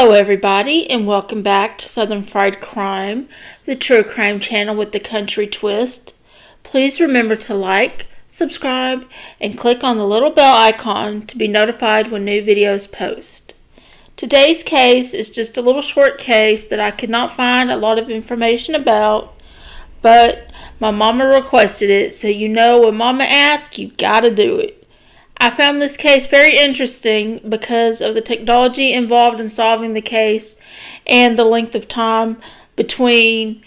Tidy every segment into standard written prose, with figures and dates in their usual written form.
Hello everybody, and welcome back to Southern Fried Crime, the true crime channel with the country twist. Please remember to like, subscribe, and click on the little bell icon to be notified when new videos post. Today's case is just a little short case that I could not find a lot of information about, but my mama requested it, so you know when mama asks, you gotta do it. I found this case very interesting because of the technology involved in solving the case and the length of time between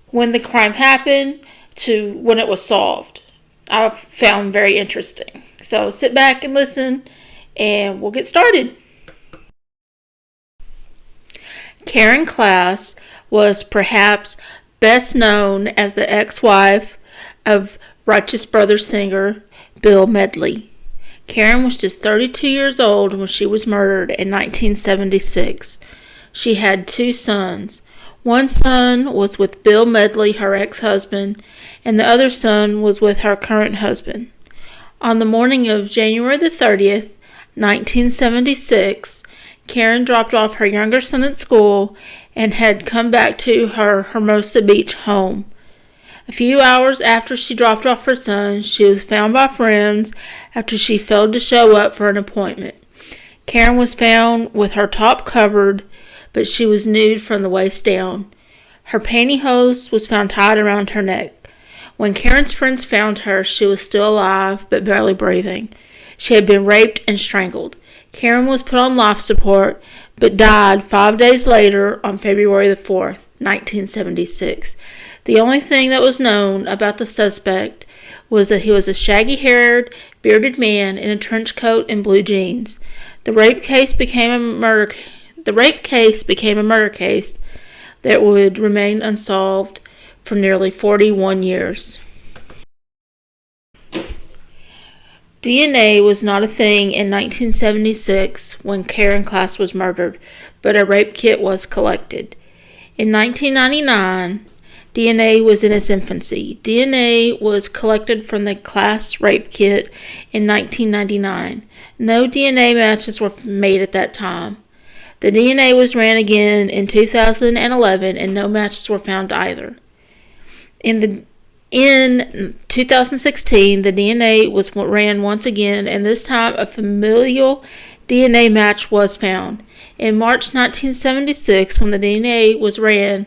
when the crime happened to when it was solved. I found very interesting. So sit back and listen and we'll get started. Karen Klaas was perhaps best known as the ex-wife of Righteous Brothers singer Bill Medley. Karen was just 32 years old when she was murdered in 1976. She had two sons. One son was with Bill Medley, her ex-husband, and the other son was with her current husband. On the morning of January the 30th, 1976, Karen dropped off her younger son at school and had come back to her Hermosa Beach home. A few hours after she dropped off her son, she was found by friends after she failed to show up for an appointment. Karen was found with her top covered, but she was nude from the waist down. Her pantyhose was found tied around her neck. When Karen's friends found her, she was still alive, but barely breathing. She had been raped and strangled. Karen was put on life support, but died 5 days later on February the 4th, 1976. The only thing that was known about the suspect was that he was a shaggy-haired, bearded man in a trench coat and blue jeans. The rape case became a murder case that would remain unsolved for nearly 41 years. DNA was not a thing in 1976 when Karen Klaas was murdered, but a rape kit was collected. In 1999, DNA was in its infancy. DNA was collected from the Klaas rape kit in 1999. No DNA matches were made at that time. The DNA was ran again in 2011 and no matches were found either. In 2016, the DNA was ran once again, and this time a familial DNA match was found. In March 1976, when the DNA was ran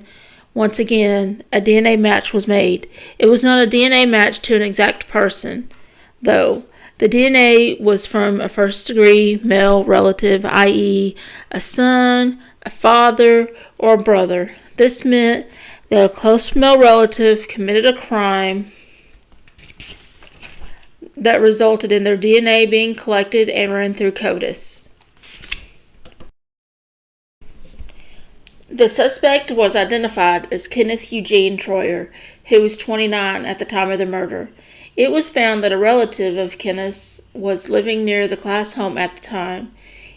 once again, a DNA match was made. It was not a DNA match to an exact person, though. The DNA was from a first-degree male relative, i.e., a son, a father, or a brother. This meant that a close male relative committed a crime that resulted in their DNA being collected and run through CODIS. The suspect was identified as Kenneth Eugene Troyer, who was 29 at the time of the murder. It was found that a relative of Kenneth's was living near the Klaas home at the time.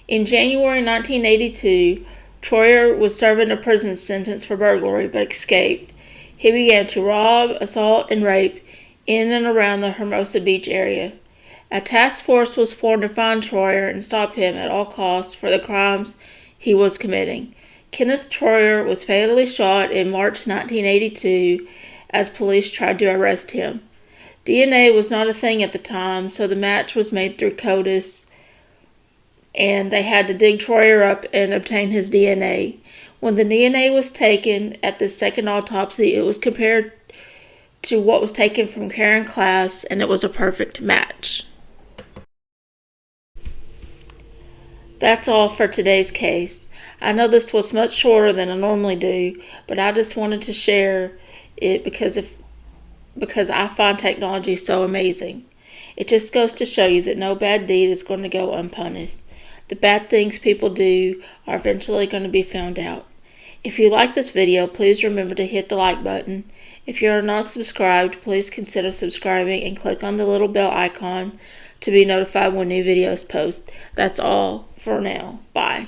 In January 1982, Troyer was serving a prison sentence for burglary but escaped. He began to rob, assault, and rape in and around the Hermosa Beach area. A task force was formed to find Troyer and stop him at all costs for the crimes he was committing. Kenneth Troyer was fatally shot in March 1982 as police tried to arrest him. DNA was not a thing at the time, so the match was made through CODIS, and they had to dig Troyer up and obtain his DNA. When the DNA was taken at the second autopsy, it was compared to what was taken from Karen Klaas, and it was a perfect match. That's all for today's case. I know this was much shorter than I normally do, but I just wanted to share it because I find technology so amazing. It just goes to show you that no bad deed is going to go unpunished. The bad things people do are eventually going to be found out. If you like this video, please remember to hit the like button. If you are not subscribed, please consider subscribing and click on the little bell icon to be notified when new videos post. That's all for now. Bye.